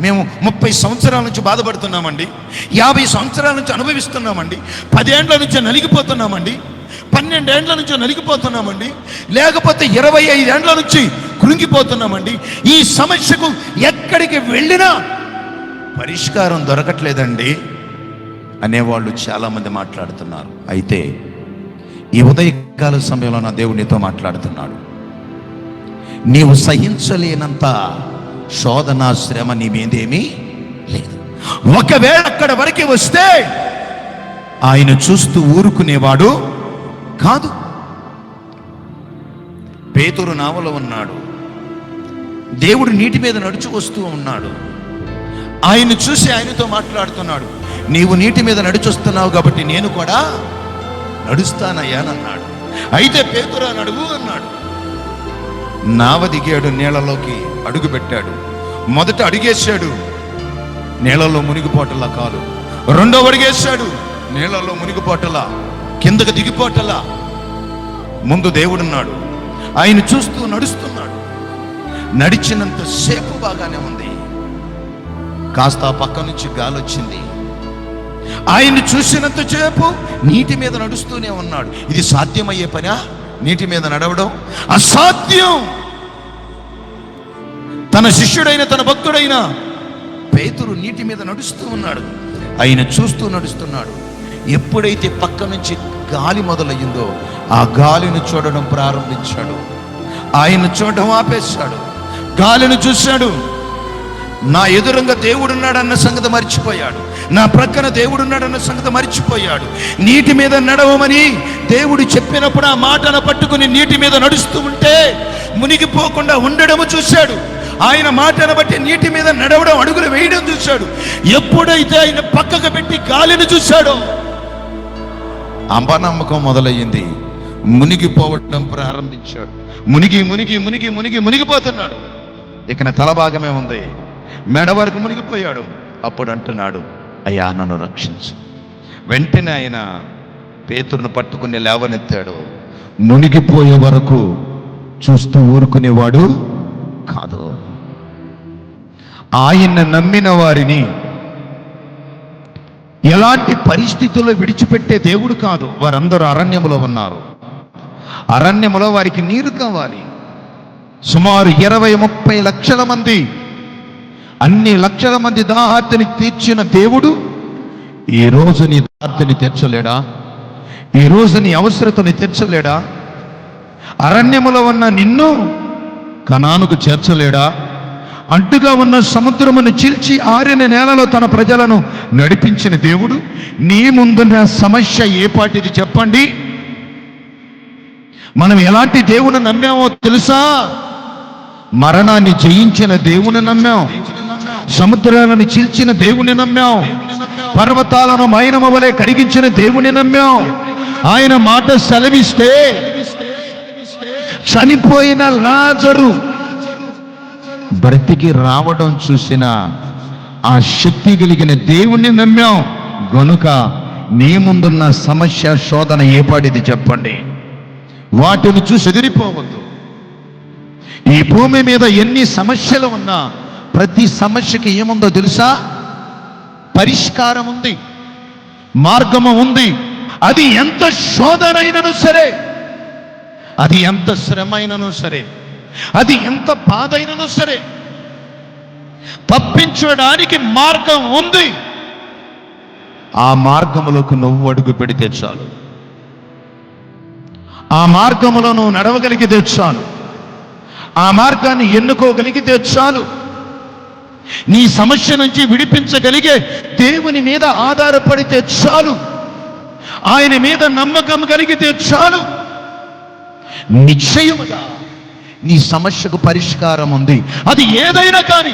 మేము 30 సంవత్సరాల నుంచి బాధపడుతున్నామండి, 50 సంవత్సరాల నుంచి అనుభవిస్తున్నామండి, 10 ఏండ్ల నుంచి నలిగిపోతున్నామండి, 12 ఏండ్ల నుంచి నలిగిపోతున్నామండి, లేకపోతే 25 ఏండ్ల నుంచి కృంగిపోతున్నామండి. ఈ సమస్యకు ఎక్కడికి వెళ్ళినా పరిష్కారం దొరకట్లేదండి అనేవాళ్ళు చాలామంది మాట్లాడుతున్నారు. అయితే ఈ ఉదయకాల సమయంలో నా దేవుడు నీతో మాట్లాడుతున్నాడు. నీవు సహించలేనంత శోధన శ్రమ నీ మీదేమీ లేదు. ఒకవేళ అక్కడ వరకు వస్తే ఆయన చూస్తూ ఊరుకునేవాడు కాదు. పేతురు నావలో ఉన్నాడు, దేవుడు నీటి మీద నడుచు వస్తూ ఉన్నాడు. ఆయన చూసి ఆయనతో మాట్లాడుతున్నాడు, నీవు నీటి మీద నడిచొస్తున్నావు కాబట్టి నేను కూడా నడుస్తానయ్యానన్నాడు. అయితే పేతురు నడువు అన్నాడు. నావ దిగాడు, నీళ్ళలోకి అడుగు పెట్టాడు. మొదట అడుగేశాడు, నీళ్ళలో మునిగిపోటలా కాలు. రెండో అడుగేశాడు, నీళ్ళలో మునిగిపోటలా, కిందకు దిగిపోటలా. ముందు దేవుడున్నాడు, ఆయన చూస్తూ నడుస్తున్నాడు. నడిచినంత సేపు బాగానే ఉంది. కాస్త పక్క నుంచి గాలి వచ్చింది. ఆయన్ని చూసినంత సేపు నీటి మీద నడుస్తూనే ఉన్నాడు. ఇది సాధ్యమయ్యే పనా? నీటి మీద నడవడం అసాధ్యం. తన శిష్యుడైన తన భక్తుడైన పేతురు నీటి మీద నడుస్తూ ఉన్నాడు. ఆయన చూస్తూ నడుస్తున్నాడు. ఎప్పుడైతే పక్క నుంచి గాలి మొదలయ్యిందో ఆ గాలిని చూడడం ప్రారంభించాడు. ఆయన చూడడం ఆపేశాడు. గాలిని చూశాడు. నా ఎదురుగా దేవుడున్నాడన్న సంగతి మర్చిపోయాడు. నా ప్రక్కన దేవుడున్నాడన్న సంగతి మర్చిపోయాడు. నీటి మీద నడవమని దేవుడు చెప్పినప్పుడు ఆ మాటను పట్టుకుని నీటి మీద నడుస్తూ ఉంటే మునిగిపోకుండా ఉండడము చూశాడు. ఆయన మాటను బట్టి నీటి మీద నడవడం, అడుగులు వేయడం చూశాడు. ఎప్పుడైతే ఆయన పక్కకు పెట్టి గాలిని చూశాడో అపనమ్మకం మొదలయ్యింది. మునిగిపోవడం ప్రారంభించాడు. మునిగిపోతున్నాడు. ఇక నా తల భాగమే ఉంది, మెడ వరకు మునిగిపోయాడు. అప్పుడు అంటున్నాడు, అయ్యా నన్ను రక్షించు. వెంటనే ఆయన పేతురును పట్టుకుని లేవనెత్తాడు. మునిగిపోయే వరకు చూస్తూ ఊరుకునేవాడు కాదు. ఆయన నమ్మిన వారిని ఎలాంటి పరిస్థితుల్లో విడిచిపెట్టే దేవుడు కాదు. వారందరూ అరణ్యములో ఉన్నారు. అరణ్యములో వారికి నీరు కావాలి. సుమారు 20-30 లక్షల మంది, అన్ని లక్షల మంది దాహార్తిని తీర్చిన దేవుడు ఈరోజు నీ దాహార్తిని తీర్చలేడా? ఈరోజు నీ అవసరతని తీర్చలేడా? అరణ్యములో ఉన్న నిన్ను కనానుకు చేర్చలేడా? అడ్డుగా ఉన్న సముద్రమును చీల్చి ఆరిన నేలలో తన ప్రజలను నడిపించిన దేవుడు నీ ముందున్న సమస్య ఏ పాటిది చెప్పండి? మనం ఎలాంటి దేవుని నమ్మామో తెలుసా? మరణాన్ని జయించిన దేవుని నమ్మాం, సముద్రాలను చీల్చిన దేవుని నమ్మాం, పర్వతాలను మైనము వలె కడిగించిన దేవుని నమ్మాం. ఆయన మాట సెలవిస్తే చనిపోయిన లాజరు బ్రతికి రావడం చూసిన ఆ శక్తి కలిగిన దేవుణ్ణి నమ్మాం గనుక నీ ముందున్న సమస్య శోధన ఏపాటిది చెప్పండి? వాటిని చూసి ఎదిరిపోవద్దు. ఈ భూమి మీద ఎన్ని సమస్యలు ఉన్నా ప్రతి సమస్యకి ఏముందో తెలుసా? పరిష్కారం ఉంది, మార్గము ఉంది. అది ఎంత శోధనైనను సరే, అది ఎంత శ్రమ అయినను సరే, అది ఎంత బాధ అయినను సరే, తప్పించడానికి మార్గం ఉంది. ఆ మార్గములకు నువ్వు అడుగు పెడితే చాలు. ఆ మార్గములో నువ్వు నడవగలిగితే చాలు. ఆ మార్గాన్ని ఎన్నుకోగలిగితే చాలు. నీ సమస్య నుంచి విడిపించగలిగే దేవుని మీద ఆధారపడితే చాలు. ఆయన మీద నమ్మకం కలిగితే చాలు. నిశ్చయముగా నీ సమస్యకు పరిష్కారం ఉంది. అది ఏదైనా కానీ